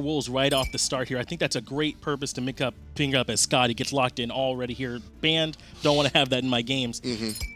Wolves right off the start here. I think that's a great purpose to ping up as Scotty gets locked in already here. Banned, don't want to have that in my games.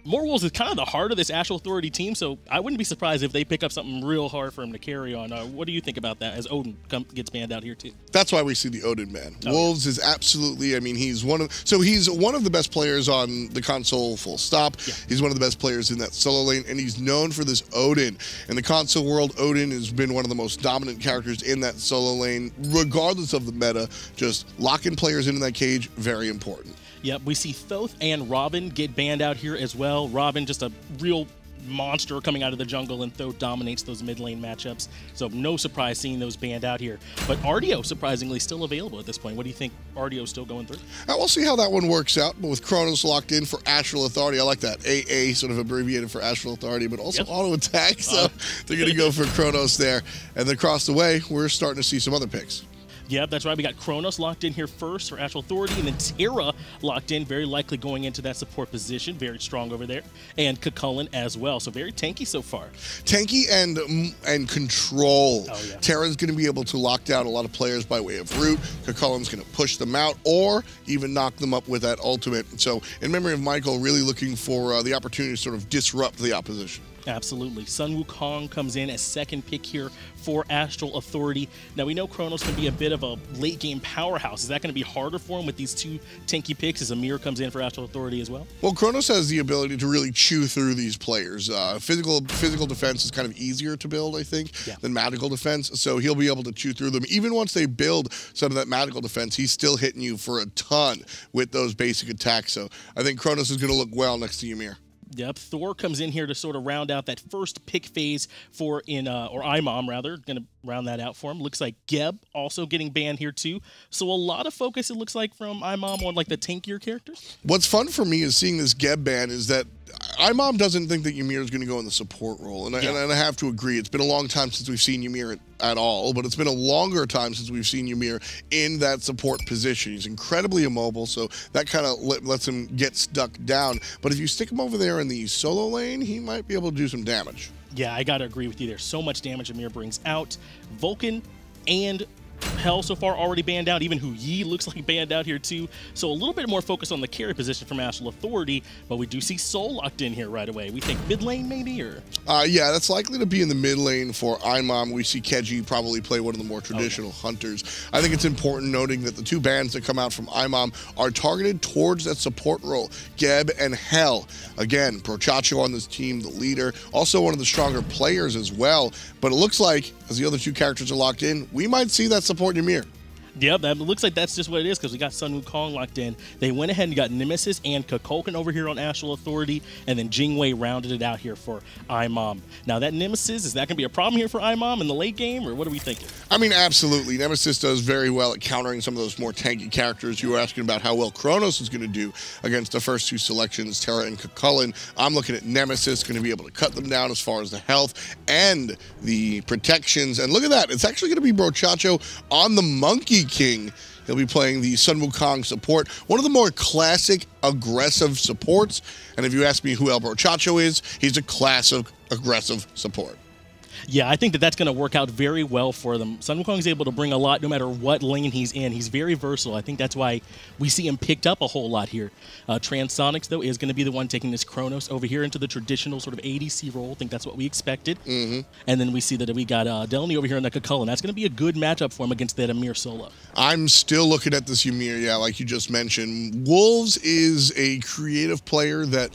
More Wolves is kind of the heart of this Astral Authority team, so I wouldn't be surprised if they pick up something real hard for him to carry on. What do you think about that as Odin gets banned out here too? That's why we see the Odin ban. Oh, Wolves is absolutely, I mean, he's one of the best players on the console, full stop. Yeah. He's one of the best players in that solo lane, and he's known for this Odin. In the console world, Odin has been one of the most dominant characters in that solo lane, regardless of the meta. Just locking players into that cage, very important. Yep, we see Thoth and Robin get banned out here as well. Robin, just a real monster coming out of the jungle, and Thoth dominates those mid lane matchups. So no surprise seeing those banned out here. But Artio, surprisingly, still available at this point. What do you think Artio's still going through? We'll see how that one works out. But with Chronos locked in for Astral Authority, I like that. AA sort of abbreviated for Astral Authority, but also auto attack. So they're going to go for Chronos there. And then across the way, we're starting to see some other picks. Yep, that's right. We got Chronos locked in here first for Astral Authority, and then Terra locked in, very likely going into that support position. Very strong over there. And Cucullin as well. So very tanky so far. Tanky and control. Oh, yeah. Terra's going to be able to lock down a lot of players by way of root. Cucullin's going to push them out or even knock them up with that ultimate. So in memory of Michael, really looking for the opportunity to sort of disrupt the opposition. Absolutely. Sun Wukong comes in as second pick here for Astral Authority. Now, we know Chronos can be a bit of a late-game powerhouse. Is that going to be harder for him with these two tanky picks as Amir comes in for Astral Authority as well? Well, Chronos has the ability to really chew through these players. Physical defense is kind of easier to build, I think, than magical defense. So he'll be able to chew through them. Even once they build some of that magical defense, he's still hitting you for a ton with those basic attacks. So I think Chronos is going to look well next to Ymir. Yep, Thor comes in here to sort of round out that first pick phase for or IMOM rather, going to round that out for him. Looks like Geb also getting banned here too. So a lot of focus, it looks like, from IMOM on like the tankier characters. What's fun for me is seeing this Geb ban is that IMOM doesn't think that Ymir is going to go in the support role, and I have to agree. It's been a long time since we've seen Ymir at all, but it's been a longer time since we've seen Ymir in that support position. He's incredibly immobile, so that kind of lets him get stuck down. But if you stick him over there in the solo lane, he might be able to do some damage. Yeah, I got to agree with you. There's so much damage Ymir brings out. Vulcan and Hell so far already banned out. Even Hu Yi looks like banned out here too. So a little bit more focus on the carry position from Astral Authority, but we do see Soul locked in here right away. We think mid lane maybe, or? Yeah, that's likely to be in the mid lane for IMOM. We see Keji probably play one of the more traditional hunters. I think it's important noting that the two bans that come out from IMOM are targeted towards that support role. Geb and Hell. Again, Brochacho on this team, the leader, also one of the stronger players as well. But it looks like, as the other two characters are locked in, we might see that support Ymir. Yep, that looks like that's just what it is, because we got Sun Wukong locked in. They went ahead and got Nemesis and Cucullin over here on Astral Authority, and then Jingwei rounded it out here for IMOM. Now that Nemesis, is that going to be a problem here for IMOM in the late game, or what are we thinking? I mean, absolutely. Nemesis does very well at countering some of those more tanky characters. You were asking about how well Chronos is going to do against the first two selections, Terra and Cucullin. I'm looking at Nemesis, going to be able to cut them down as far as the health and the protections. And look at that. It's actually going to be Brochacho on the Monkey King. He'll be playing the Sun Wukong support, one of the more classic aggressive supports. And if you ask me who El Brochacho is, he's a classic aggressive support. Yeah, I think that that's going to work out very well for them. Sun Wukong is able to bring a lot no matter what lane he's in. He's very versatile. I think that's why we see him picked up a whole lot here. Transonics, though, is going to be the one taking this Chronos over here into the traditional sort of ADC role. I think that's what we expected. And then we see that we got Delny over here in the Cucullin. That's going to be a good matchup for him against that Amir solo. I'm still looking at this Ymir, like you just mentioned. Wolves is a creative player that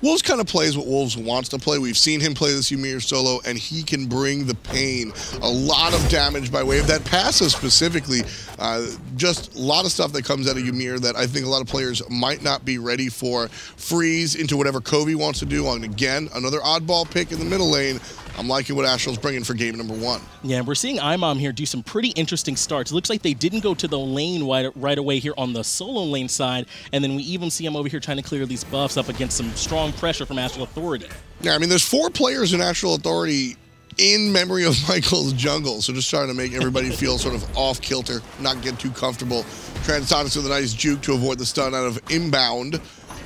Wolves kind of plays what Wolves wants to play. We've seen him play this Ymir solo, and he can bring the pain. A lot of damage by way of that passive specifically. Just a lot of stuff that comes out of Ymir that I think a lot of players might not be ready for. Freeze into whatever Covey wants to do. And again, another oddball pick in the middle lane. I'm liking what Astral's bringing for game number 1. Yeah, we're seeing IMOM here do some pretty interesting starts. It looks like they didn't go to the lane right away here on the solo lane side, and then we even see him over here trying to clear these buffs up against some strong pressure from Astral Authority. Yeah, I mean, there's 4 players in Astral Authority in memory of Michael's jungle, so just trying to make everybody feel sort of off kilter, not get too comfortable. Transonics with a nice juke to avoid the stun out of inbound.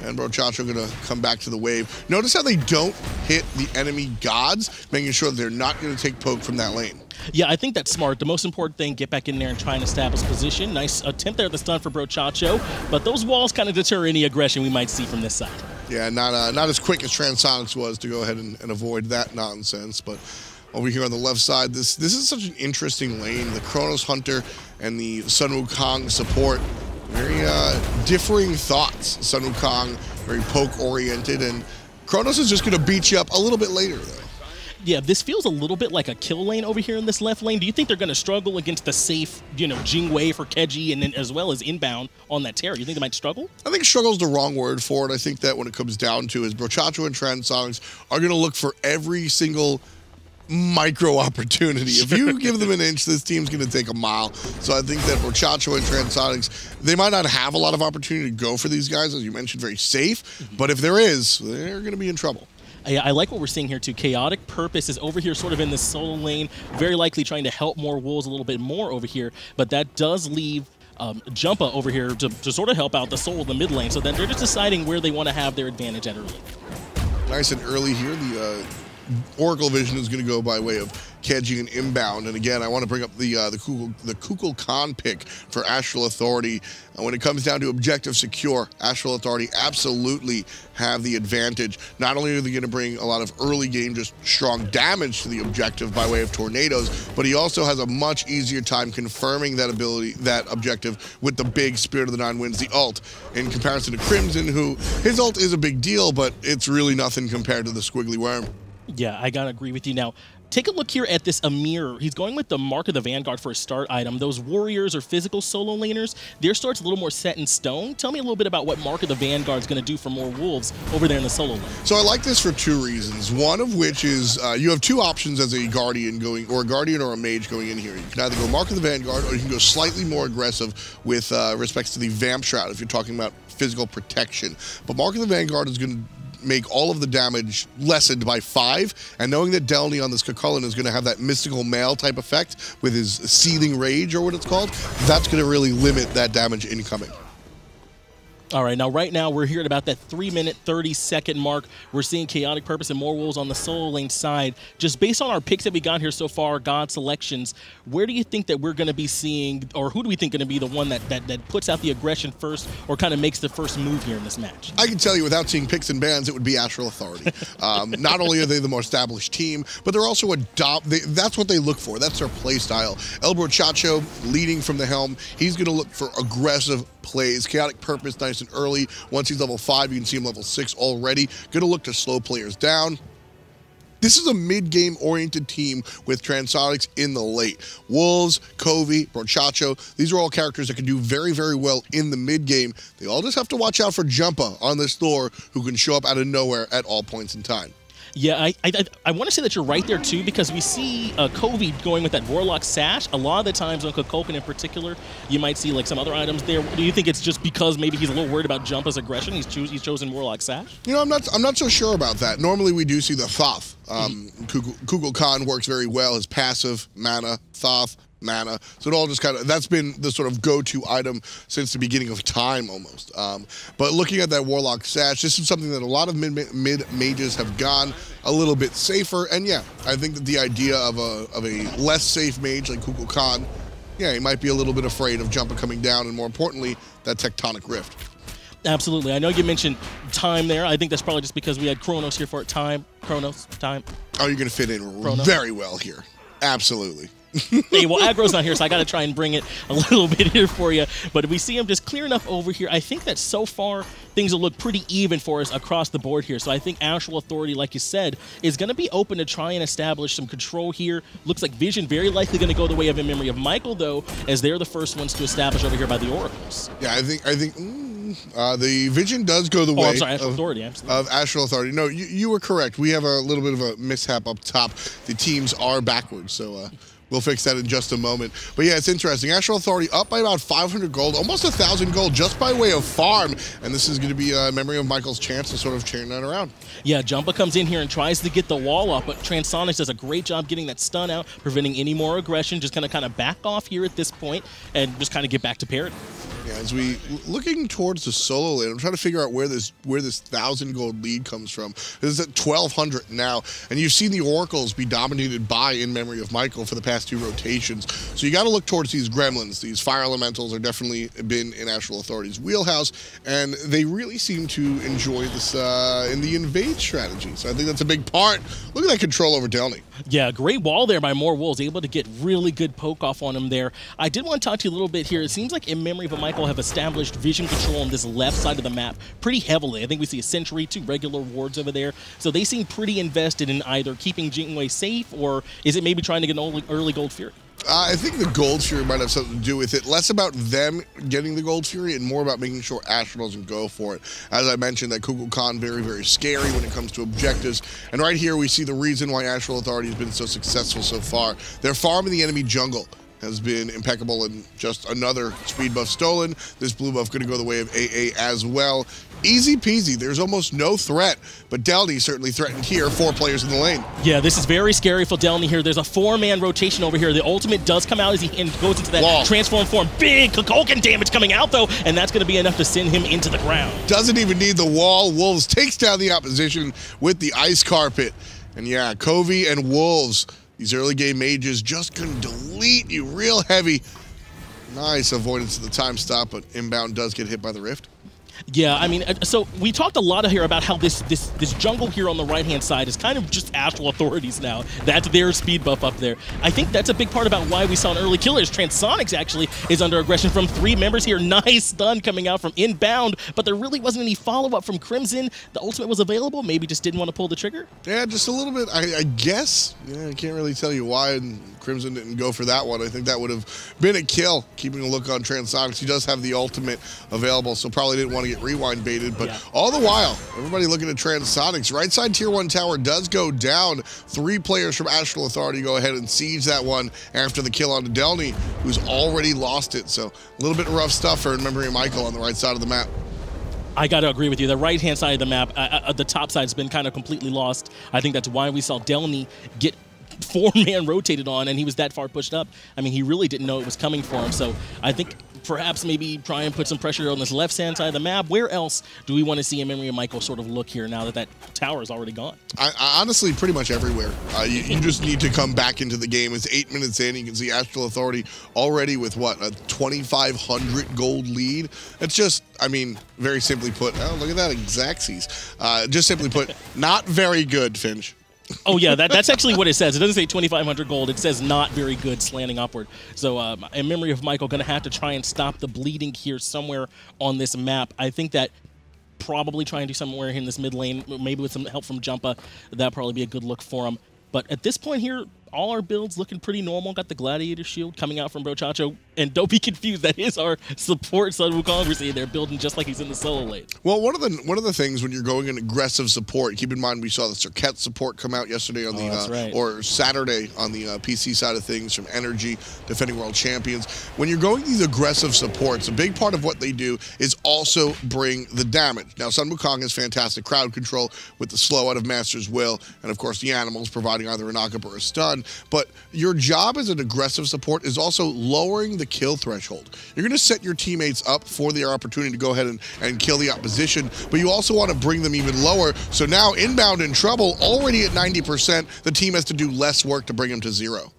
And Brochacho going to come back to the wave. Notice how they don't hit the enemy gods, making sure that they're not going to take poke from that lane. Yeah, I think that's smart. The most important thing, get back in there and try and establish position. Nice attempt there at the stun for Brochacho, but those walls kind of deter any aggression we might see from this side. Yeah, not as quick as Transonics was to go ahead and avoid that nonsense, but over here on the left side, this is such an interesting lane. The Kronos Hunter and the Sun Wukong support, very differing thoughts. Sun Wukong, very poke-oriented, and Kronos is just going to beat you up a little bit later, though. Yeah, this feels a little bit like a kill lane over here in this left lane. Do you think they're going to struggle against the safe, Jingwei for Keji and then as well as inbound on that Terra? You think they might struggle? I think struggle is the wrong word for it. I think that when it comes down to is Brochacho and Transonics are going to look for every single micro opportunity. If you give them an inch, this team's going to take a mile. So I think that Brochacho and Transonics, they might not have a lot of opportunity to go for these guys, as you mentioned, very safe. But if there is, they're going to be in trouble. Yeah, I like what we're seeing here too. Chaotic Purpose is over here sort of in this solo lane, very likely trying to help more Wolves a little bit more over here, but that does leave Jumpa over here to sort of help out the Soul in the mid lane, so then they're just deciding where they want to have their advantage at early. Nice and early here. The Oracle Vision is going to go by way of Keji and inbound. And again, I want to bring up the Kukulkan pick for Astral Authority. When it comes down to objective secure, Astral Authority absolutely have the advantage. Not only are they going to bring a lot of early game, just strong damage to the objective by way of tornadoes, but he also has a much easier time confirming that ability, that objective, with the big Spirit of the Nine Winds, the ult, in comparison to Crimson, who his ult is a big deal, but it's really nothing compared to the Squiggly Worm. Yeah, I gotta agree with you. Now, take a look here at this Amir. He's going with the Mark of the Vanguard for a start item. Those warriors or physical solo laners, their start's a little more set in stone. Tell me a little bit about what Mark of the Vanguard is going to do for more Wolves over there in the solo lane. So I like this for two reasons. One of which is you have two options as a Guardian going, or a Guardian or a Mage going in here. You can either go Mark of the Vanguard, or you can go slightly more aggressive with respects to the Vamp Shroud if you're talking about physical protection. But Mark of the Vanguard is going to make all of the damage lessened by 5, and knowing that Delny on this Cucullin is going to have that mystical mail type effect with his seething rage, or what it's called, that's going to really limit that damage incoming. All right, now right now we're here at about that 3-minute, 30-second mark. We're seeing Chaotic Purpose and more Wolves on the solo lane side. Just based on our picks that we got here so far, God selections, where do you think that we're going to be seeing, or who do we think going to be the one that puts out the aggression first, or kind of makes the first move here in this match? I can tell you without seeing picks and bans, it would be Astral Authority. Not only are they the more established team, but they're also that's what they look for. That's their play style. El Brochacho leading from the helm. He's going to look for aggressive plays. Chaotic Purpose nice and early. Once he's level 5, you can see him level 6 already. Going to look to slow players down. This is a mid-game oriented team with Transonics in the late. Wolves, Covey, Brochacho, these are all characters that can do very, very well in the mid-game. They all just have to watch out for Jumpa on this floor, who can show up out of nowhere at all points in time. Yeah, I want to say that you're right there, too, because we see Covey going with that Warlock Sash. A lot of the times on Kukulkan in particular, you might see like some other items there. Do you think it's just because maybe he's a little worried about Jumpa's aggression, he's chosen Warlock Sash? You know, I'm not so sure about that. Normally we do see the Thoth. Kukulkan works very well. His passive, mana, Thoth, mana. So it all just kind of, that's been the sort of go-to item since the beginning of time almost. But looking at that Warlock Sash, this is something that a lot of mid mages have gone a little bit safer. And yeah, I think that the idea of a less safe mage like Kukulkan, yeah, he might be a little bit afraid of Jumpa coming down, and more importantly, that Tectonic Rift. Absolutely. I know you mentioned time there. I think that's probably just because we had Kronos here for it. Kronos, time. Oh, you're going to fit in Kronos. Very well here. Absolutely. Hey, well, Aggro's not here, so I got to try and bring it a little bit here for you. But if we see him just clear enough over here, I think that so far things will look pretty even for us across the board here. So I think Astral Authority, like you said, is going to be open to try and establish some control here. Looks like Vision very likely going to go the way of In Memory of Michael, though, as they're the first ones to establish over here by the Oracles. Yeah, I think the Vision does go the way of Astral Authority. No, you were correct. We have a little bit of a mishap up top. The teams are backwards, so we'll fix that in just a moment. But yeah, it's interesting. Astral Authority up by about 500 gold, almost 1,000 gold just by way of farm. And this is going to be a Memory of Michael's chance to sort of turn that around. Yeah, Jumpa comes in here and tries to get the wall up, but Transonics does a great job getting that stun out, preventing any more aggression. Just kind of back off here at this point and just kind of get back to parity. Yeah, as we looking towards the solo lane. I'm trying to figure out where this 1,000 gold lead comes from. This is at 1,200 now, and you've seen the Oracles be dominated by In Memory of Michael for the past 2 rotations. So you got to look towards these gremlins. These fire elementals are definitely been in Astral Authority's wheelhouse, and they really seem to enjoy this in the invade strategy. So I think that's a big part. Look at that control over Delny. Yeah, great wall there by More Wolves, able to get really good poke off on him there. I did want to talk to you a little bit here. It seems like In Memory of Michael have established vision control on this left side of the map pretty heavily. I think we see a sentry, 2 regular wards over there. So they seem pretty invested in either keeping Jingwei safe, or is it maybe trying to get an early Gold Fury? I think the Gold Fury might have something to do with it. Less about them getting the Gold Fury and more about making sure Astral doesn't go for it. As I mentioned, that Kukulkan very, very scary when it comes to objectives. And right here we see the reason why Astral Authority has been so successful so far. Their farm in the enemy jungle has been impeccable, and just another speed buff stolen. This blue buff going to go the way of AA as well. Easy peasy. There's almost no threat, but Delny certainly threatened here. 4 players in the lane. Yeah, this is very scary for Delny here. There's a 4-man rotation over here. The ultimate does come out as he goes into that transform form. Big Kukulkan damage coming out, though, and that's going to be enough to send him into the ground. Doesn't even need the wall. Wolves takes down the opposition with the ice carpet. And yeah, Covey and Wolves, these early game mages, just going to delete you real heavy. Nice avoidance of the time stop, but inbound does get hit by the rift. Yeah, I mean, so we talked a lot here about how this jungle here on the right-hand side is kind of just Astral Authorities now. That's their speed buff up there. I think that's a big part about why we saw an early killer. Transonics actually is under aggression from 3 members here. Nice stun coming out from inbound, but there really wasn't any follow-up from Crimson. The ultimate was available, maybe just didn't want to pull the trigger? Yeah, just a little bit, I guess. Yeah, I can't really tell you why Crimson didn't go for that one. I think that would have been a kill, keeping a look on Transonics. He does have the ultimate available, so probably didn't want to get rewind baited, but all the while, everybody looking at Transonics. Right side tier 1 tower does go down. 3 players from Astral Authority go ahead and siege that one after the kill on Delny, who's already lost it. So a little bit rough stuff for In Memory of Michael on the right side of the map. I got to agree with you. The right-hand side of the map, the top side has been kind of completely lost. I think that's why we saw Delny get 4-man rotated on, and he was that far pushed up. I mean, he really didn't know it was coming for him. So I think perhaps maybe try and put some pressure on this left-hand side of the map. Where else do we want to see In Memory of Michael sort of look here now that that tower is already gone? I honestly, pretty much everywhere. You just need to come back into the game. It's 8 minutes in. You can see Astral Authority already with, what, a 2,500 gold lead? It's just, I mean, very simply put, oh, look at that, Xaxes. Just simply put, not very good, Finch. Oh, yeah, that's actually what it says. It doesn't say 2,500 gold. It says not very good, slanting upward. So In Memory of Michael, going to have to try and stop the bleeding here somewhere on this map. I think that probably try and do somewhere in this mid lane, maybe with some help from Jumpa. That'd probably be a good look for him. But at this point here, all our builds looking pretty normal. Got the Gladiator Shield coming out from Brochacho. And don't be confused, that is our support Sun Wukong. We're seeing they're building just like he's in the solo lane. Well, one of the things when you're going in aggressive support, keep in mind we saw the Circuit support come out yesterday on or Saturday on the PC side of things from Energy, defending world champions. When you're going these aggressive supports, a big part of what they do is also bring the damage. Now, Sun Wukong has fantastic crowd control with the slow out of Master's Will, and of course the animals providing either a knock-up or a stun. But your job as an aggressive support is also lowering the kill threshold. You're going to set your teammates up for their opportunity to go ahead and kill the opposition, but you also want to bring them even lower. So now inbound in trouble, already at 90%, the team has to do less work to bring him to 0.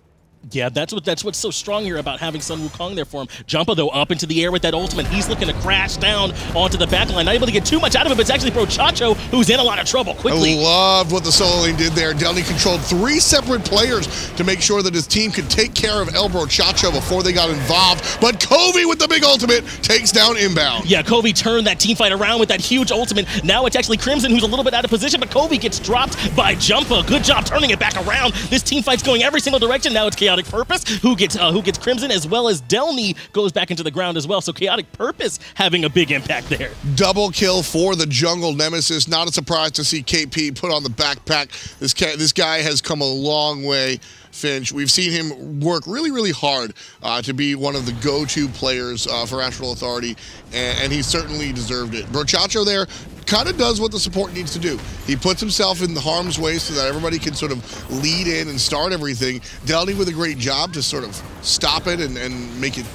Yeah, that's what's so strong here about having Sun Wukong there for him. Jumpa, though, up into the air with that ultimate. He's looking to crash down onto the backline. Not able to get too much out of it, but it's actually Brochacho who's in a lot of trouble quickly. I loved what the solo lane did there. Delny controlled 3 separate players to make sure that his team could take care of El Brochacho before they got involved. But Covey with the big ultimate takes down inbound. Yeah, Covey turned that team fight around with that huge ultimate. Now it's actually Crimson who's a little bit out of position, but Covey gets dropped by Jumpa. Good job turning it back around. This team fight's going every single direction. Now it's Chaotic Purpose who gets Crimson, as well as Delny goes back into the ground as well. So Chaotic Purpose having a big impact there. Double kill for the jungle nemesis. Not a surprise to see KP put on the backpack. This guy has come a long way, Finch. We've seen him work really, really hard to be one of the go-to players for Astral Authority, and he certainly deserved it. Brochacho there kind of does what the support needs to do. He puts himself in the harm's way so that everybody can sort of lead in and start everything. Delny with a great job to sort of stop it and make it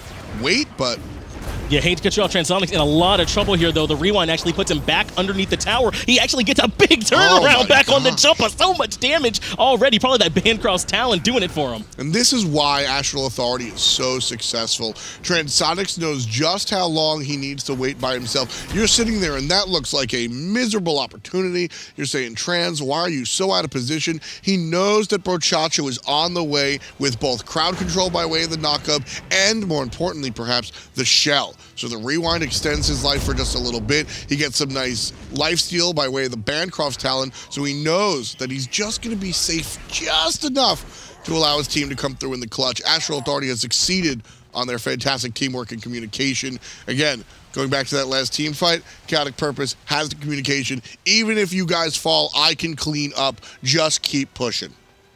wait, but Yeah, hate to cut you off. Transonics in a lot of trouble here, though. The rewind actually puts him back underneath the tower. He actually gets a big turnaround back on the jumper. So much damage already. Probably that Bancroft's talent doing it for him. And this is why Astral Authority is so successful. Transonics knows just how long he needs to wait by himself. You're sitting there, and that looks like a miserable opportunity. You're saying, Trans, why are you so out of position? He knows that Brochacho is on the way with both crowd control by way of the knockup and, more importantly, perhaps, the shell. So the rewind extends his life for just a little bit. He gets some nice lifesteal by way of the Bancroft's talent, so he knows that he's just going to be safe just enough to allow his team to come through in the clutch. Astral Authority has succeeded on their fantastic teamwork and communication. Again, going back to that last team fight, Chaotic Purpose has the communication. Even if you guys fall, I can clean up. Just keep pushing.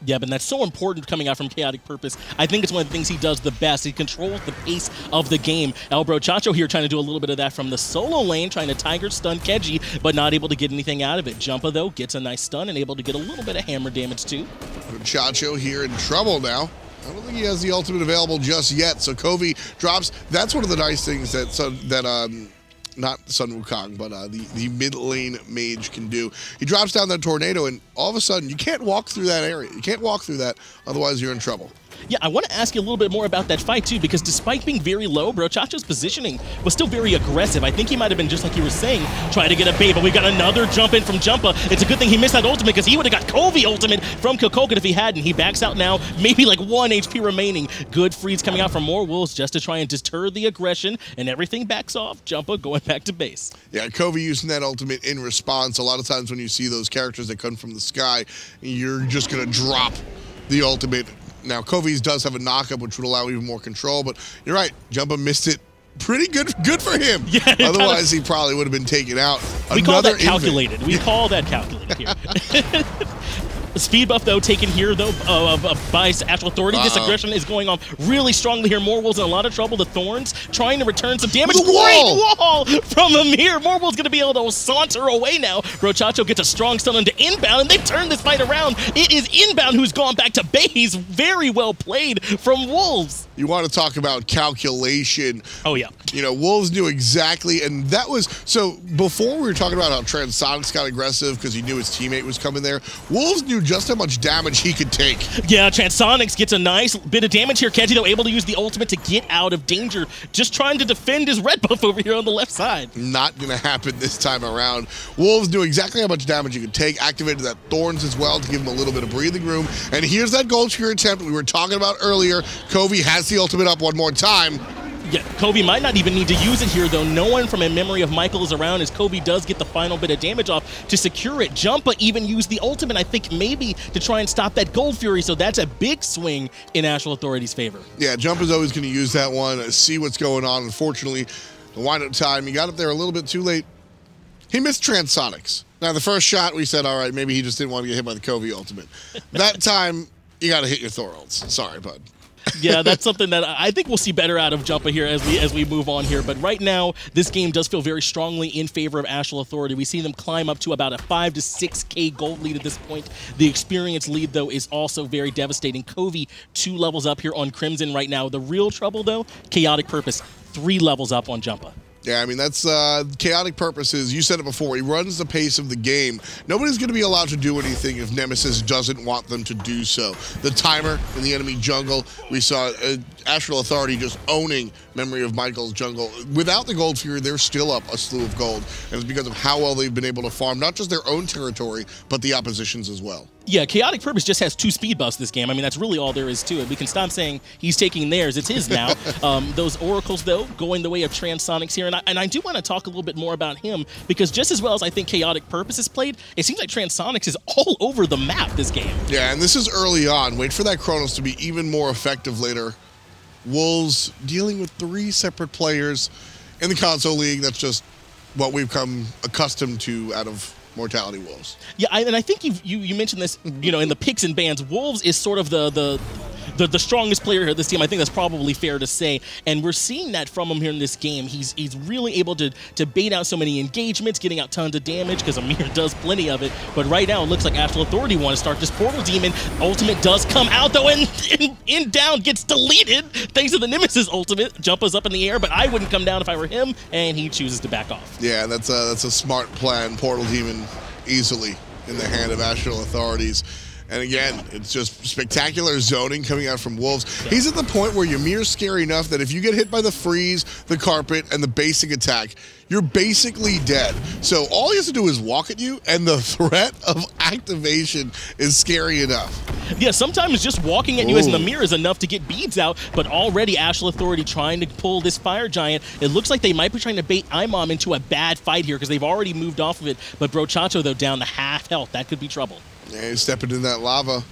Yeah, but that's so important coming out from Chaotic Purpose. I think it's one of the things he does the best. He controls the pace of the game. El Brochacho here trying to do a little bit of that from the solo lane, trying to Tiger stun Keji, but not able to get anything out of it. Jumpa, though, gets a nice stun and able to get a little bit of hammer damage, too. Brochacho here in trouble now. I don't think he has the ultimate available just yet, so Covey drops. That's one of the nice things that not Sun Wukong, but the mid lane mage can do. He drops down that tornado, and all of a sudden, you can't walk through that area. You can't walk through that, otherwise you're in trouble. Yeah, I want to ask you a little bit more about that fight, too, because despite being very low, Brochacho's positioning was still very aggressive. I think he might have been, just like you were saying, trying to get a bait, but we got another jump in from Jumpa. It's a good thing he missed that ultimate, because he would have got Covey ultimate from Kokoget if he hadn't. He backs out now, maybe like 1 HP remaining. Good freeze coming out from more wolves just to try and deter the aggression, and everything backs off. Jumpa going back to base. Yeah, Covey using that ultimate in response. A lot of times when you see those characters that come from the sky, you're just going to drop the ultimate. Now, Covey's does have a knockup, which would allow even more control, but you're right, Jumpa missed it. Pretty good for him. Yeah, otherwise, he probably would have been taken out. We call that calculated. We call that calculated here. Speed buff, though, taken here, though, by Astral Authority. This aggression is going on really strongly here. More wolves in a lot of trouble. The Thorns trying to return some damage. Great wall from Amir. More wolves going to be able to saunter away now. Brochacho gets a strong stun into inbound, and they've turned this fight around. It is inbound who's gone back to base. Very well played from Wolves. You want to talk about calculation. Oh, yeah. You know, Wolves knew exactly, and that was, so before we were talking about how Transonics got aggressive because he knew his teammate was coming there, Wolves knew just how much damage he could take. Yeah, Transonics gets a nice bit of damage here. Keji, though, able to use the ultimate to get out of danger, just trying to defend his red buff over here on the left side. Not going to happen this time around. Wolves knew exactly how much damage he could take, activated that Thorns as well to give him a little bit of breathing room, and here's that gold spear attempt we were talking about earlier. Covey has the ultimate up one more time. Yeah, Covey might not even need to use it here, though. No one from a memory of Michael is around as Covey does get the final bit of damage off to secure it. Jumpa even used the ultimate, I think, maybe to try and stop that Gold Fury, so that's a big swing in Astral Authority's favor. Yeah, Jumpa's always going to use that one, see what's going on. Unfortunately, the wind-up time, he got up there a little bit too late. He missed Transonics. Now, the first shot, we said, all right, maybe he just didn't want to get hit by the Covey ultimate. That time, you got to hit your Thor ults. Sorry, bud. Yeah, that's something that I think we'll see better out of Jumpa here as we move on here. But right now, this game does feel very strongly in favor of Astral Authority. We see them climb up to about a 5 to 6K gold lead at this point. The experience lead, though, is also very devastating. Covey 2 levels up here on Crimson right now. The real trouble, though, Chaotic Purpose 3 levels up on Jumpa. Yeah, I mean, that's Chaotic Purposes. You said it before. He runs the pace of the game. Nobody's going to be allowed to do anything if Nemesis doesn't want them to do so. The timer in the enemy jungle, we saw Astral Authority just owning Memory of Michael's jungle. Without the Gold Fury, they're still up a slew of gold. And it's because of how well they've been able to farm not just their own territory, but the opposition's as well. Yeah, Chaotic Purpose just has 2 speed buffs this game. I mean, that's really all there is to it. We can stop saying he's taking theirs. It's his now. Those Oracles, though, going the way of Transonics here. And I do want to talk a little bit more about him, because just as well as I think Chaotic Purpose is played, it seems like Transonics is all over the map this game. Yeah, and this is early on. Wait for that Chronos to be even more effective later. Wolves dealing with 3 separate players in the console league. That's just what we've come accustomed to out of Mortality Wolves. Yeah, and I think you mentioned this, you know, in the picks and bans. Wolves is sort of the the strongest player here this team. I think that's probably fair to say, and we're seeing that from him here in this game. He's really able to bait out so many engagements, getting out tons of damage because Amir does plenty of it. But right now it looks like Astral Authority want to start this Portal Demon. Ultimate does come out though, and in down gets deleted thanks to the Nemesis ultimate. Jump us up in the air, but I wouldn't come down if I were him, and he chooses to back off. Yeah, that's a smart plan. Portal Demon easily in the hand of Astral Authorities. And again, it's just spectacular zoning coming out from Wolves. Yeah. He's at the point where Ymir's scary enough that if you get hit by the freeze, the carpet, and the basic attack, you're basically dead. So all he has to do is walk at you, and the threat of activation is scary enough. Yeah, sometimes just walking at you as an Amir is enough to get beads out, but already Astral Authority trying to pull this Fire Giant. It looks like they might be trying to bait IMOM into a bad fight here because they've already moved off of it, but Brochacho, though, down to half health. That could be trouble. Yeah, he's stepping in that lava.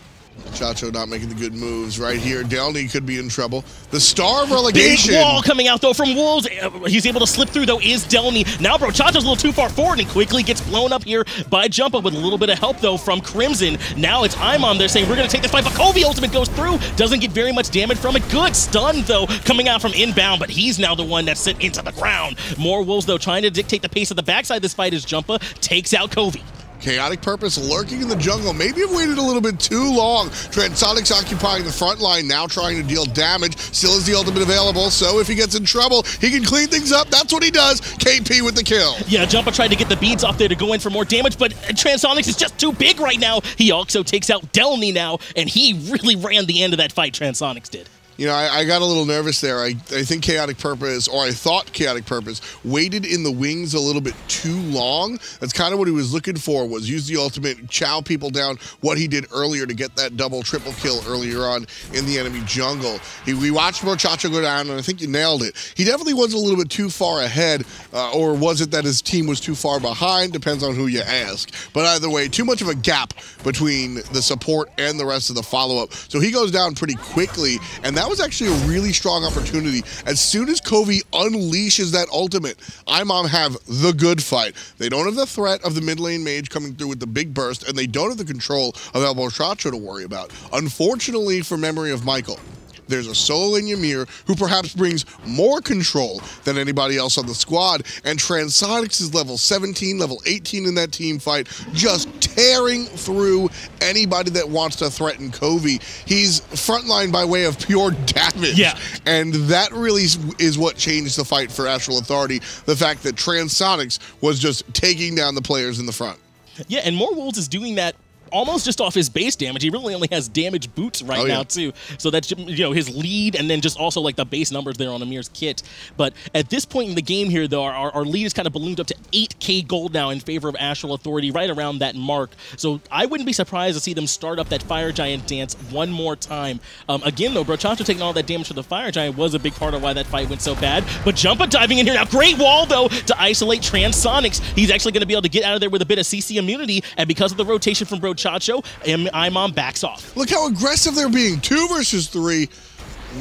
Chacho not making the good moves right here. Delny could be in trouble. The star of relegation. Big wall coming out, though, from Wolves. He's able to slip through, though, is Delny. Now Brochacho's a little too far forward and quickly gets blown up here by Jumpa with a little bit of help, though, from Crimson. Now it's IMOM. They're saying, we're going to take this fight, but Kobe ultimate goes through. Doesn't get very much damage from it. Good stun, though, coming out from inbound, but he's now the one that's sent into the ground. More Wolves, though, trying to dictate the pace of the backside of this fight as Jumpa takes out Kobe. Chaotic Purpose lurking in the jungle. Maybe have waited a little bit too long. Transonics occupying the front line, now trying to deal damage. Still has the ultimate available, so if he gets in trouble, he can clean things up. That's what he does. KP with the kill. Yeah, Jumpa tried to get the beads off there to go in for more damage, but Transonics is just too big right now. He also takes out Delny now, and he really ran the end of that fight, Transonics did. You know, I got a little nervous there. I think Chaotic Purpose, or I thought Chaotic Purpose, waited in the wings a little bit too long. That's kind of what he was looking for, was use the ultimate, chow people down, what he did earlier to get that double, triple kill earlier on in the enemy jungle. We watched Brochacho go down, and I think you nailed it. He definitely was a little bit too far ahead, or was it that his team was too far behind? Depends on who you ask. But either way, too much of a gap between the support and the rest of the follow-up. So he goes down pretty quickly, and that was actually a really strong opportunity. As soon as Kobe unleashes that ultimate, IMOM have the good fight. They don't have the threat of the mid lane mage coming through with the big burst, and they don't have the control of Brochacho to worry about. Unfortunately for memory of Michael, there's a solo in Ymir who perhaps brings more control than anybody else on the squad, and Transonics is level 17, level 18 in that team fight, just tearing through anybody that wants to threaten Kobe. He's frontline by way of pure damage, and that really is what changed the fight for Astral Authority, the fact that Transonics was just taking down the players in the front. Yeah, and More Wolves is doing that almost just off his base damage. He really only has damage boots right now too. So that's, you know, his lead, and then just also like the base numbers there on Amir's kit. But at this point in the game here, though, our lead is kind of ballooned up to 8K gold now in favor of Astral Authority, right around that mark. So I wouldn't be surprised to see them start up that Fire Giant dance one more time. Again, though, Brochacho taking all that damage for the Fire Giant was a big part of why that fight went so bad. But Jumpa diving in here now. Great wall, though, to isolate Transonics. He's actually going to be able to get out of there with a bit of CC immunity, and because of the rotation from Brochacho, IMOM backs off. Look how aggressive they're being. 2 versus 3.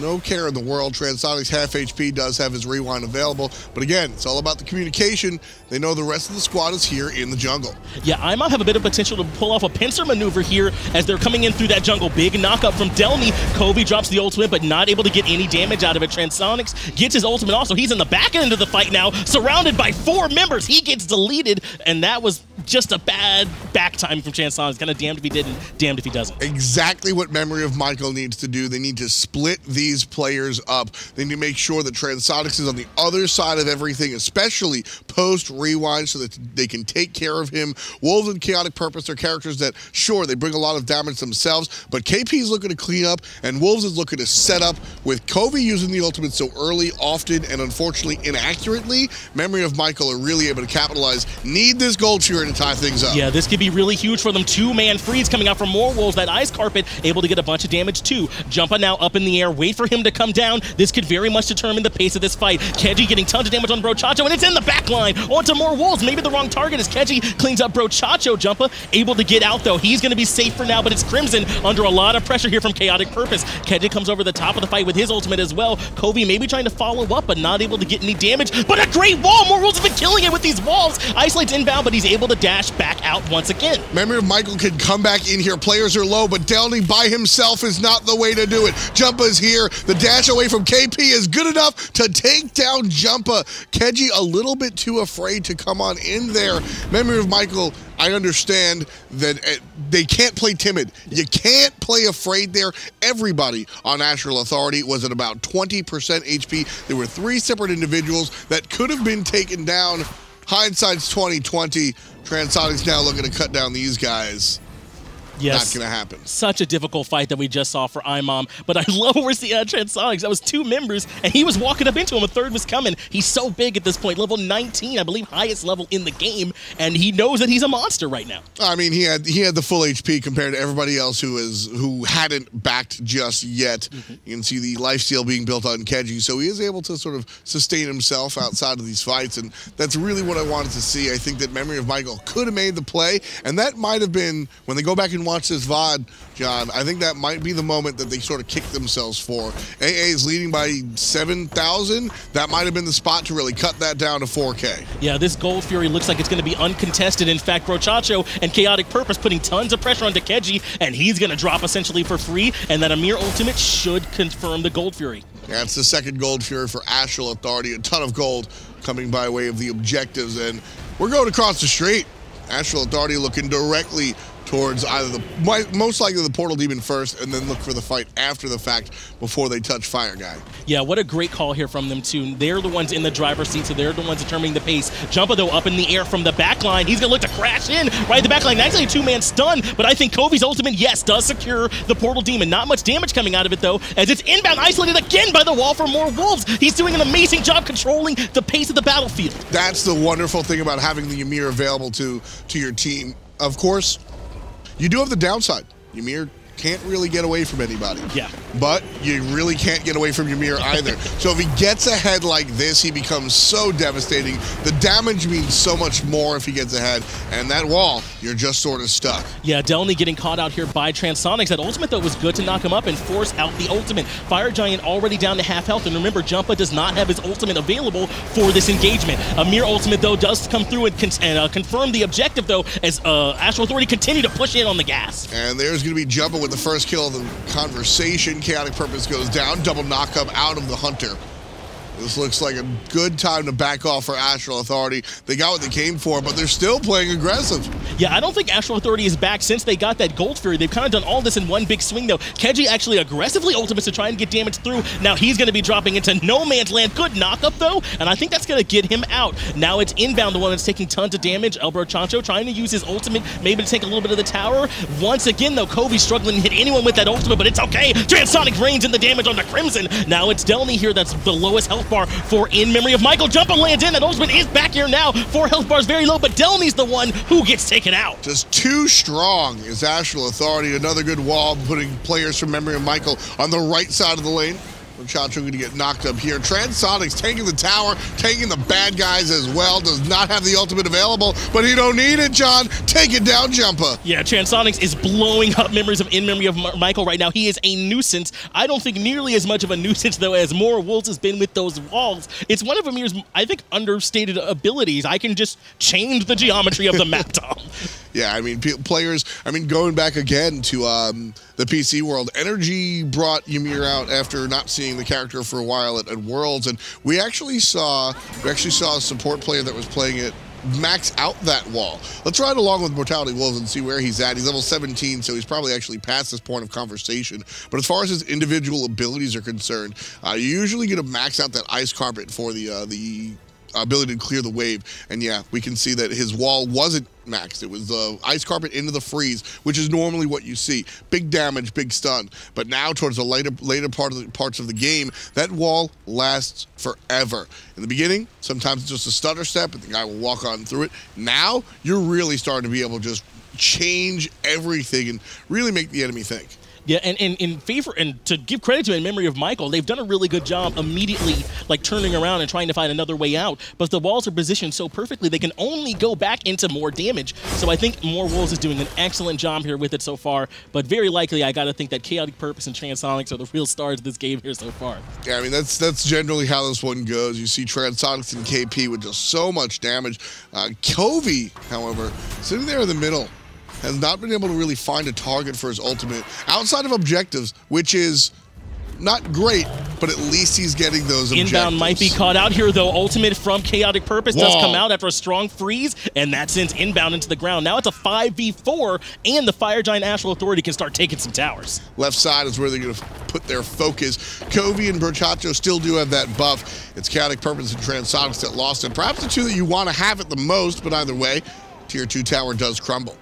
No care in the world. Transonics half HP does have his rewind available, but again, it's all about the communication. They know the rest of the squad is here in the jungle. Yeah, IMOM have a bit of potential to pull off a pincer maneuver here as they're coming in through that jungle. Big knockup from Delny. Kobe drops the ultimate, but not able to get any damage out of it. Transonics gets his ultimate also. He's in the back end of the fight now, surrounded by 4 members. He gets deleted, and that was just a bad back time from Transonics. Kind of damned if he did and damned if he doesn't. Exactly what Memory of Michael needs to do. They need to split these players up. They need to make sure that Transonics is on the other side of everything, especially post-rewind, so that they can take care of him. Wolves and Chaotic Purpose are characters that, sure, they bring a lot of damage themselves, but KP is looking to clean up, and Wolves is looking to set up. With Kobe using the ultimate so early, often, and unfortunately inaccurately, Memory of Michael are really able to capitalize. Need this gold shear to tie things up. Yeah, this could be really huge for them. 2-man freeze coming out from More Wolves. That Ice Carpet able to get a bunch of damage too. Jumpa now up in the air, waiting wait for him to come down. This could very much determine the pace of this fight. Keji getting tons of damage on Brochacho, and it's in the back line. Onto more wolves. Maybe the wrong target as Keji cleans up Brochacho. Jumpa able to get out, though. He's going to be safe for now, but it's Crimson under a lot of pressure here from Chaotic Purpose. Keji comes over the top of the fight with his ultimate as well. Kobe maybe trying to follow up, but not able to get any damage. But a great wall! More wolves have been killing it with these walls. Isolates inbound, but he's able to dash back out once again. Memory of Michael can come back in here. Players are low, but Delney by himself is not the way to do it. Jumpa's here. The dash away from KP is good enough to take down Jumpa. Keji a little bit too afraid to come on in there. Memory of Michael, I understand that they can't play timid. You can't play afraid there. Everybody on Astral Authority was at about 20% HP. There were 3 separate individuals that could have been taken down. Hindsight's 2020. Transonics now looking to cut down these guys. Yes. Not going to happen. Such a difficult fight that we just saw for IMOM. But I love where we're seeing Transonics. That was 2 members, and he was walking up into him. A third was coming. He's so big at this point. Level 19, I believe, highest level in the game. And he knows that he's a monster right now. I mean, he had the full HP compared to everybody else who hadn't backed just yet. You can see the lifesteal being built on Keji. So he is able to sort of sustain himself outside of these fights. And that's really what I wanted to see. I think that Memory of Michael could have made the play. And that might have been, when they go back and watch this VOD, John, I think that might be the moment that they sort of kick themselves for. AA is leading by 7,000. That might have been the spot to really cut that down to 4K. Yeah, this Gold Fury looks like it's going to be uncontested. In fact, Brochacho and Chaotic Purpose putting tons of pressure onto Keji, and he's going to drop essentially for free, and that Amir ultimate should confirm the Gold Fury. Yeah, it's the second Gold Fury for Astral Authority. A ton of gold coming by way of the objectives, and we're going across the street. Astral Authority looking directly towards either most likely the Portal Demon first, and then look for the fight after the fact before they touch Fire Guy. Yeah, what a great call here from them, too. They're the ones in the driver's seat, so they're the ones determining the pace. Jumpa, though, up in the air from the back line. He's going to look to crash in right at the back line. Actually, a 2-man stun, but I think Kobe's ultimate, yes, does secure the Portal Demon. Not much damage coming out of it, though, as it's inbound, isolated again by the wall for more wolves. He's doing an amazing job controlling the pace of the battlefield. That's the wonderful thing about having the Ymir available to your team. Of course, you do have the downside. Ymir can't really get away from anybody. Yeah. But you really can't get away from Ymir either. So if he gets ahead like this, he becomes so devastating. The damage means so much more if he gets ahead. And that wall, you're just sort of stuck. Yeah, Delney getting caught out here by Transonics. That ultimate, though, was good to knock him up and force out the ultimate. Fire Giant already down to half health. And remember, Jumpa does not have his ultimate available for this engagement. Amir ultimate, though, does come through and confirm the objective, though, as Astral Authority continue to push in on the gas. And there's going to be Jumpa with the first kill of the conversation. Chaotic Purpose goes down. Double knockup out of the Hunter. This looks like a good time to back off for Astral Authority. They got what they came for, but they're still playing aggressive. Yeah, I don't think Astral Authority is back since they got that Gold Fury. They've kind of done all this in one big swing, though. Keji actually aggressively ultimates to try and get damage through. Now he's going to be dropping into no man's land. Good knockup, though, and I think that's going to get him out. Now it's inbound, the one that's taking tons of damage. Brochacho trying to use his ultimate, maybe to take a little bit of the tower. Once again, though, Kobe struggling to hit anyone with that ultimate, but it's okay. Transonic rains in the damage on the Crimson. Now it's Delney here that's the lowest health bar for In Memory of Michael. Jumpa lands in. That ultimate is back here now. 4 health bars very low, but Delney's the one who gets taken out. Just too strong is Astral Authority. Another good wall, putting players from Memory of Michael on the right side of the lane. Chacho going to get knocked up here. Transonics taking the tower, taking the bad guys as well. Does not have the ultimate available, but he don't need it, John. Take it down, Jumpa. Yeah, Transonics is blowing up memories of In Memory of Michael right now. He is a nuisance. I don't think nearly as much of a nuisance, though, as more Wolves has been with those walls. It's one of Amir's, I think, understated abilities. I can just change the geometry of the map, Tom. Yeah, I mean, players, going back again to the PC world, Energy brought Ymir out after not seeing the character for a while at Worlds, and we actually saw a support player that was playing it max out that wall. Let's ride along with Mortality Wolves and see where he's at. He's level 17, so he's probably actually past this point of conversation. But as far as his individual abilities are concerned, you usually get to max out that ice carpet for the ability to clear the wave. And yeah, we can see that his wall wasn't maxed. It was the ice carpet into the freeze, which is normally what you see. Big damage, big stun. But now towards the later parts of the game, that wall lasts forever. In the beginning, sometimes it's just a stutter step and the guy will walk on through it. Now, you're really starting to be able to just change everything and really make the enemy think. Yeah, and in favor, and to give credit to in memory of Michael, they've done a really good job immediately, like turning around and trying to find another way out. But the walls are positioned so perfectly, they can only go back into more damage. So I think More Wolves is doing an excellent job here with it so far. But very likely, I got to think that Chaotic Purpose and Transonics are the real stars of this game here so far. Yeah, I mean, that's generally how this one goes. You see Transonics and KP with just so much damage. Covey, however, sitting there in the middle, has not been able to really find a target for his ultimate outside of objectives, which is not great, but at least he's getting those objectives. Inbound might be caught out here, though. Ultimate from Chaotic Purpose does come out after a strong freeze, and that sends Inbound into the ground. Now it's a 5v4, and the Fire Giant Astral Authority can start taking some towers. Left side is where they're going to put their focus. Covey and Berchacho still do have that buff. It's Chaotic Purpose and Transonics that lost it. Perhaps the two that you want to have it the most, but either way, Tier 2 tower does crumble.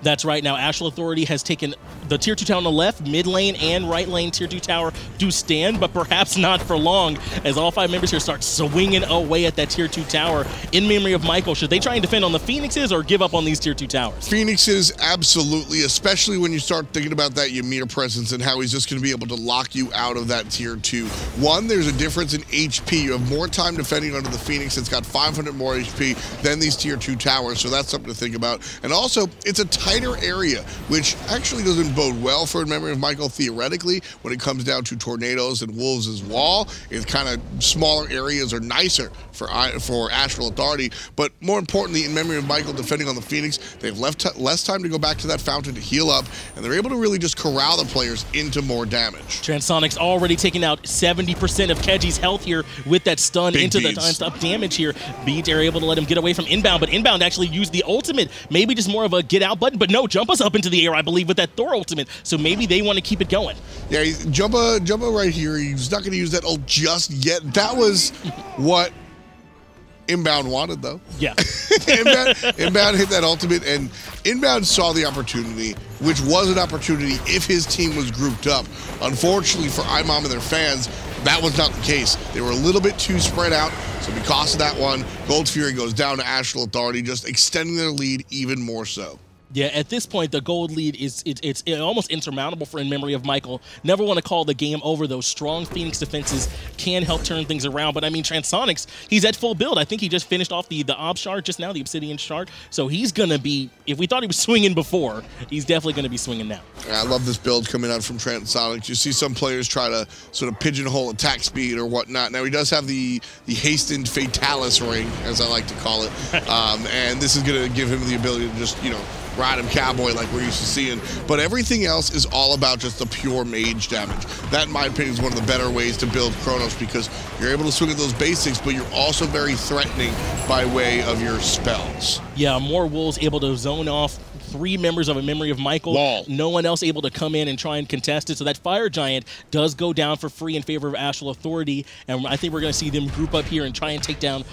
That's right. Now, Astral Authority has taken the Tier 2 tower on the left, mid lane, and right lane Tier 2 tower do stand, but perhaps not for long, as all 5 members here start swinging away at that Tier 2 tower. In memory of Michael, should they try and defend on the Phoenixes or give up on these Tier 2 towers? Phoenixes, absolutely, especially when you start thinking about that Ymir presence and how he's just going to be able to lock you out of that Tier 2. One, there's a difference in HP. You have more time defending under the Phoenix. It's got 500 more HP than these Tier 2 towers, so that's something to think about. And also, it's a tighter area, which actually doesn't bode well for in memory of Michael theoretically when it comes down to tornadoes and wolves' wall. It's kind of smaller areas are nicer for Astral Authority, but more importantly, in memory of Michael defending on the Phoenix, they've less time to go back to that fountain to heal up, and they're able to really just corral the players into more damage. Transonics already taking out 70% of Keji's health here with that stun into the time stop damage here. Beats are able to let him get away from Inbound, but Inbound actually used the ultimate, maybe just more of a get out button, but no, Jumpa's up into the air, I believe, with that Thor ultimate, so maybe they want to keep it going. Yeah, Jumpa right here, he's not going to use that ult just yet. That was what Inbound wanted, though. Yeah. Inbound hit that ultimate, and Inbound saw the opportunity, which was an opportunity if his team was grouped up. Unfortunately for IMOM and their fans, that was not the case. They were a little bit too spread out, so because of that one, Gold Fury goes down to Astral Authority, just extending their lead even more so. Yeah, at this point, the gold lead is it's almost insurmountable for in memory of Michael. Never want to call the game over. Those strong Phoenix defenses can help turn things around. But I mean, Transonics, he's at full build. I think he just finished off the Ob shard just now, the Obsidian shard. So he's going to be, if we thought he was swinging before, he's definitely going to be swinging now. I love this build coming out from Transonics. You see some players try to sort of pigeonhole attack speed or whatnot. Now, he does have the hastened Fatalis ring, as I like to call it. And this is going to give him the ability to just, you know, ride him cowboy like we're used to seeing. But everything else is all about just the pure mage damage. That, in my opinion, is one of the better ways to build Chronos, because you're able to swing at those basics, but you're also very threatening by way of your spells. Yeah, more wolves able to zone off 3 members of a memory of Michael. Wall. No one else able to come in and try and contest it. So that Fire Giant does go down for free in favor of Astral Authority. And I think we're going to see them group up here and try and take down,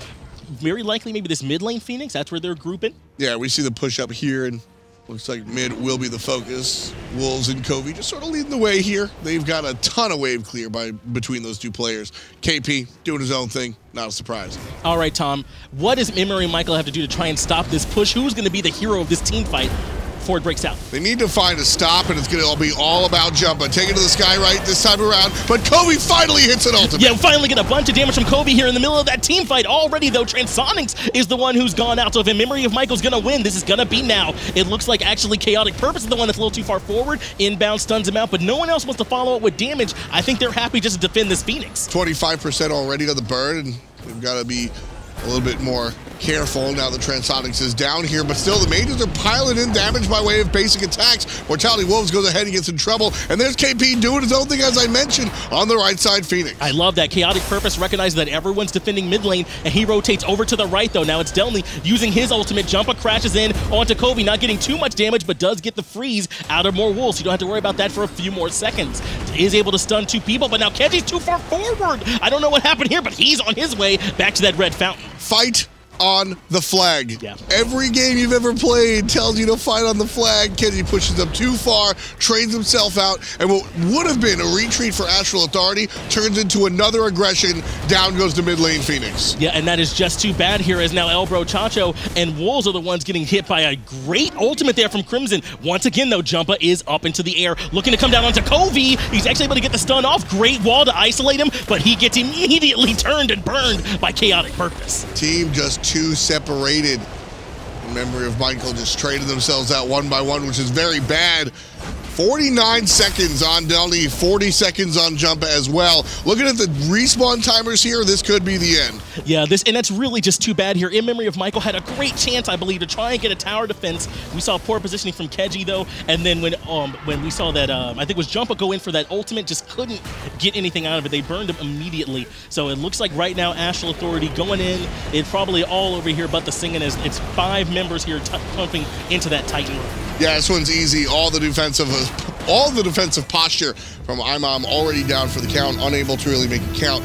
very likely, maybe this mid lane Phoenix. That's where they're grouping. Yeah, we see the push up here, and looks like mid will be the focus. Wolves and Covey just sort of leading the way here. They've got a ton of wave clear between those two players. KP doing his own thing, not a surprise. All right, Tom, what does Memory Michael have to do to try and stop this push? Who's going to be the hero of this team fight before it breaks out? They need to find a stop, and it's going to be all about Jumpa. Take it to the sky right this time around, but Covey finally hits an ultimate. Yeah, finally get a bunch of damage from Covey here in the middle of that team fight. Already, though, Transonics is the one who's gone out, so if in memory of Michael's going to win, this is going to be now. It looks like actually Chaotic Purpose is the one that's a little too far forward. Inbound stuns him out, but no one else wants to follow it with damage. I think they're happy just to defend this Phoenix. 25% already on the bird, and they've got to be a little bit more careful now that Transonics is down here, but still the mages are piling in damage by way of basic attacks. Mortality Wolves goes ahead and gets in trouble, and there's KP doing his own thing, as I mentioned, on the right side Phoenix. I love that. Chaotic Purpose recognizes that everyone's defending mid lane, and he rotates over to the right, though. Now it's Delney using his ultimate. Jumpa crashes in onto Covey, not getting too much damage, but does get the freeze out of more wolves. You don't have to worry about that for a few more seconds. Is able to stun 2 people, but now Keji's too far forward. I don't know what happened here, but he's on his way back to that red fountain. Fight on the flag. Yeah. Every game you've ever played tells you to fight on the flag. Kennedy pushes up too far, trades himself out, and what would have been a retreat for Astral Authority turns into another aggression. Down goes the mid lane Phoenix. Yeah, and that is just too bad here, as now Elbro, Chacho, and Wolves are the ones getting hit by a great ultimate there from Crimson. Once again, though, Jumpa is up into the air, looking to come down onto Covey. He's actually able to get the stun off. Great wall to isolate him, but he gets immediately turned and burned by Chaotic Purpose. Team just too separated. In memory of Michael, just traded themselves out one by one, which is very bad. 49 seconds on Delny, 40 seconds on Jumpa as well. Looking at the respawn timers here, this could be the end. Yeah, and that's really just too bad here. In memory of Michael had a great chance, I believe, to try and get a tower defense. We saw poor positioning from Keji, though, and then when we saw that, I think it was Jumpa go in for that ultimate, just couldn't get anything out of it. They burned him immediately. So it looks like right now Astral Authority going in, it's probably all over here but the singing, as it's 5 members here pumping into that Titan room. Yeah, this one's easy. All the defensive posture from IMOM already down for the count, unable to really make it count.